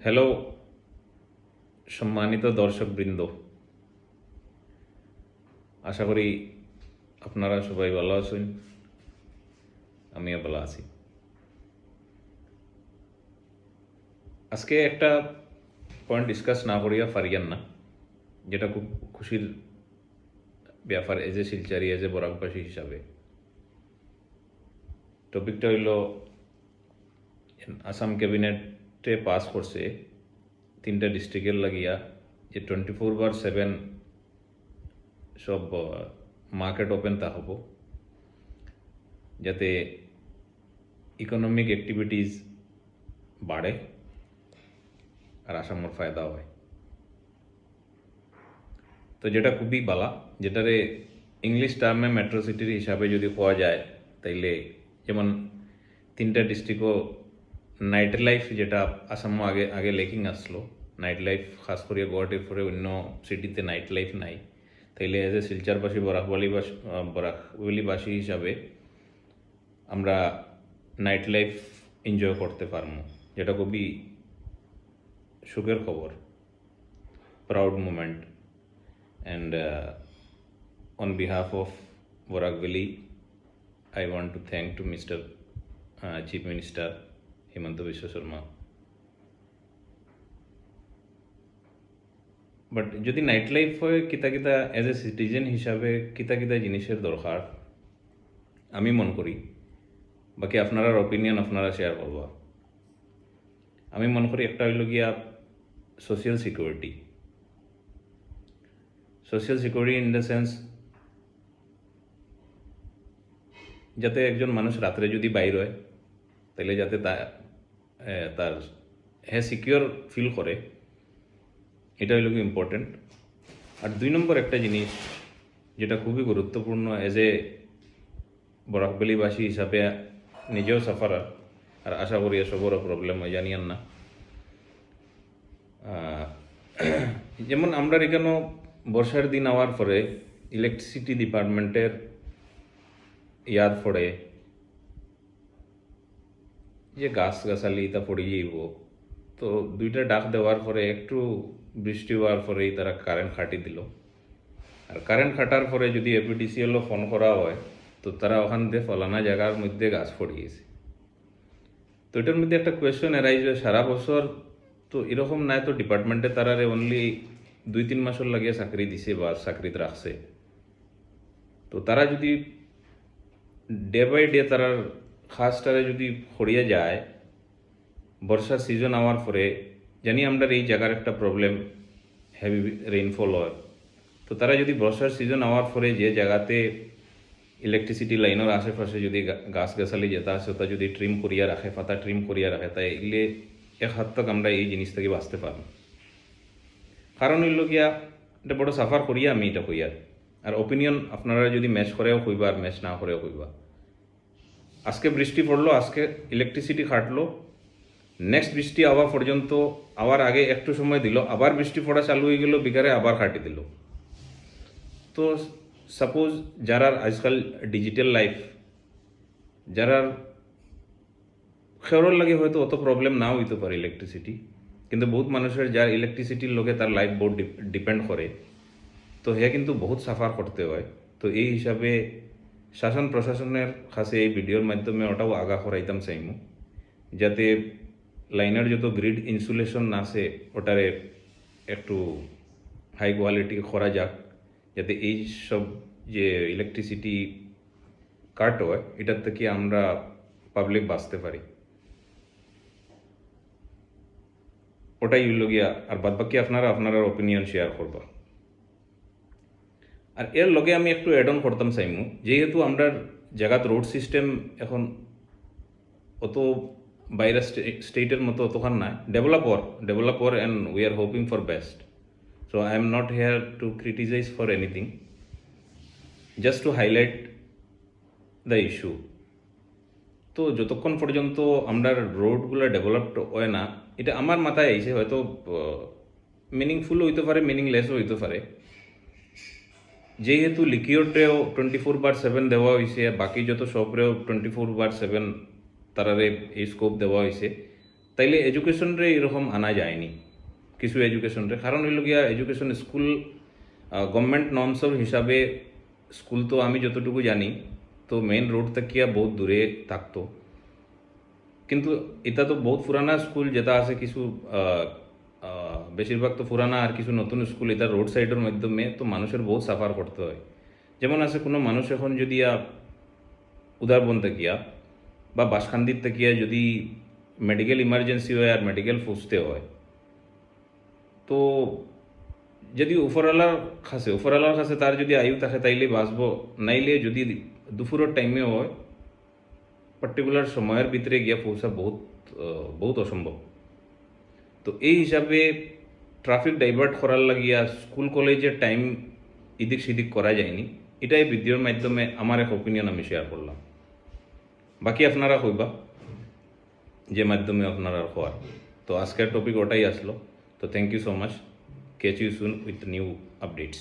Hello সম্মানিত দর্শকবৃন্দ, আশা করি আপনারা সবাই ভালো আছেন। আমিও ভালো আছি। আজকে একটা পয়েন্ট ডিসকাস না করিয়া পারিয়ান না, যেটা খুব খুশির ব্যাপার এজ এ শিলচারি, এজ এ বরাকবাসী হিসাবে। টপিকটা হইল আসাম ক্যাবিনেটে পাস করছে 3টা ডিস্ট্রিক্টের লাগিয়া যে 24/7 সব মার্কেট ওপেন তা হব, যাতে ইকোনমিক অ্যাক্টিভিটিস বাড়ে আর আসামের ফায়দা হয়। তো যেটা খুবই বালা, যেটারে ইংলিশ টার্মে মেট্রো সিটির হিসাবে যদি পাওয়া যায়, তাইলে যেমন 3টা ডিস্ট্রিক্টও নাইট লাইফ, যেটা আসামও আগে আগে লেকিং আসলো, নাইট লাইফ খাস করিয়া গুয়াহাটির পরে অন্য সিটিতে নাইট লাইফ নাই। তাইলে এজ এ শিলচারবাসী বরাকবাসী হিসাবে আমরা নাইট লাইফ এনজয় করতে পারবো, যেটা খুবই সুখের খবর, proud moment. And on behalf of Borak Valley, I want to thank to Mr. Chief Minister Himanta Biswa Sharma. But যদি নাইট লাইফ হয়, কিতা কিতা এজ এ সিটিজেন হিসাবে কিতা কিতা জিনিসের দরকার আমি মন করি, বাকি আপনার অপিনিয়ন আপনারা শেয়ার করবা। আমি মনে করি একটা হইল গিয়া social security. Social security in the sense, যাতে একজন মানুষ রাত্রে যদি বাইর হয়, তাহলে যাতে তার সিকিউর ফিল করে, এটা হইল কি ইম্পর্টেন্ট। আর 2 নম্বর একটা জিনিস যেটা খুবই গুরুত্বপূর্ণ এজ এ বরাকবালিবাসী হিসাবে, নিজেও সাফারার, আর আশা করি সবরও প্রবলেম হয় জানিয়ান না। যেমন আমরা এখানেও বর্ষার দিন আওয়ার পরে ইলেকট্রিসিটি ডিপার্টমেন্টের ইয়াদ পড়ে যে গাছগাছালি তা পড়ে যাইব। তো 2টা ডাক দেওয়ার পরে একটু বৃষ্টি হওয়ার পরেই তারা কারেন্ট খাটি দিল। আর কারেন্ট খাটার পরে যদি এপিডিসিএলও ফোন করা হয়, তো তারা ওখান থেকে ফলানা জায়গার মধ্যে গাছ পড়িয়েছে। তো এটার মধ্যে একটা কোয়েশ্চন এরাইজ হয়, সারা বছর তো এরকম নাই, তো ডিপার্টমেন্টে তারারে অনলি 2-3 মাসের লাগিয়ে চাকরি দিছে বা চাকরিতে রাখছে। তো তারা যদি ডে বাই ডে তারার খাসটারে যদি হরিয়ে যায়, বর্ষার সিজন আওয়ার পরে জানি আমরা এই জায়গার একটা প্রবলেম, হেভি রেইনফল হয়। তো তারা যদি বর্ষার সিজন আওয়ার পরে যে জায়গাতে ইলেকট্রিসিটি লাইনের আশেপাশে যদি গাছগাছালি যেটা আছে ওটা যদি ট্রিম করিয়া রাখে, পাতা ট্রিম করিয়া রাখে, তাই এগুলি এক হাত তক আমরা এই জিনিস থেকে বাঁচতে পারব। কারণ হইল গিয়া এটা বড় সাফার করিয়া আমি এটা কইয়ার, আর ওপিনিয়ন আপনারা যদি ম্যাচ করেও কইবা আর ম্যাচ না করেও কইবা। আজকে বৃষ্টি পড়লো, আজকে ইলেকট্রিসিটি খাটলো, নেক্সট বৃষ্টি আওয়া পর্যন্ত আবার আগে একটু সময় দিল, আবার বৃষ্টি পড়া চালু হয়ে গেল, বিকারে আবার খাটি দিল। তো সাপোজ যারা আজকাল ডিজিটাল লাইফ, যারা খেরোর লাগে হয়তো অত প্রবলেম নাও হইতে পারে ইলেকট্রিসিটি, কিন্তু বহুত মানুষের যার ইলেকট্রিসিটির লোকে তার লাইফ বহুত ডিপেন্ড করে, তো হে কিন্তু বহুত সাফার করতে হয়। তো এই হিসাবে শাসন প্রশাসনের কাছে এই ভিডিওর মাধ্যমে ওটাও আগা করাইতাম চাইমু, যাতে লাইনের যত গ্রিড ইনসুলেশন আছে ওটারে একটু হাই কোয়ালিটি করা যাক, যাতে এই সব যে ইলেকট্রিসিটি কাট হয় এটার থেকে আমরা পাবলিক বাঁচতে পারি। ওটাই হইল গিয়া। আর বাদবাকি আপনারা ওপিনিয়ন শেয়ার করবা। আর এর লগে আমি একটু অ্যাড অন করতাম চাইমু, যেহেতু আমরা জায়গাত রোড সিস্টেম এখন অত বাইরের স্টেটের মতো অতখান নাই, developer and we are hoping for best. So I am not here to criticise for anything, just to highlight the issue. তো যতক্ষণ পর্যন্ত আমরা রোডগুলো ডেভেলপড হয় না, এটা আমার মাথায় আইছে, হয়তো মিনিংফুলও হইতে পারে, মিনিংলেসও হইতে পারে। যেহেতু লিকিওরটেও 24/7 দেওয়া হয়েছে, বাকি যত সবরেও 24/7 তারারে এই স্কোপ দেওয়া হয়েছে, তাইলে এডুকেশন রে এরকম আনা যায়নি কিছু এডুকেশন রে, কারণ হইল গিয়া এডুকেশন স্কুল গভর্নমেন্ট নর্মসর হিসাবে স্কুল তো আমি যতটুকু জানি তো মেইন রোড থেকে বহুত দূরে থাকতো, কিন্তু এটা তো বহুত পুরানা স্কুল যেটা আছে কিছু বেশিরভাগ তো পুরানা আর কিছু নতুন স্কুল এটা রোড সাইডের মাধ্যমে, তো মানুষের বহুত সাফার করতে হয়। যেমন আছে কোনো মানুষ এখন যদি উদারবন থেকিয়া বা বাসখান্দির থেকিয়া যদি মেডিকেল ইমার্জেন্সি হয় আর মেডিকেল পৌঁছতে হয়, তো যদি উপরওয়ালার কাছে তার যদি আয়ু থাকে তাইলে বাঁচবো, নাইলে যদি দুপুরের টাইমে হয় পার্টিকুলার সময়ের ভিতরে গিয়া পৌঁছা বহুত অসম্ভব। তো এই হিসাবে ট্রাফিক ডাইভার্ট করার লাগিয়া স্কুল কলেজের টাইম এদিক সেদিক করা যায়নি। এটাই ভিডিওর মাধ্যমে আমার এক ওপিনিয়ন আমি শেয়ার করলাম। বাকি আপনারা কইবা যে মাধ্যমে আপনারা হওয়ার। তো আজকের টপিক ওটাই আসলো। তো thank you so much, catch you soon with new updates.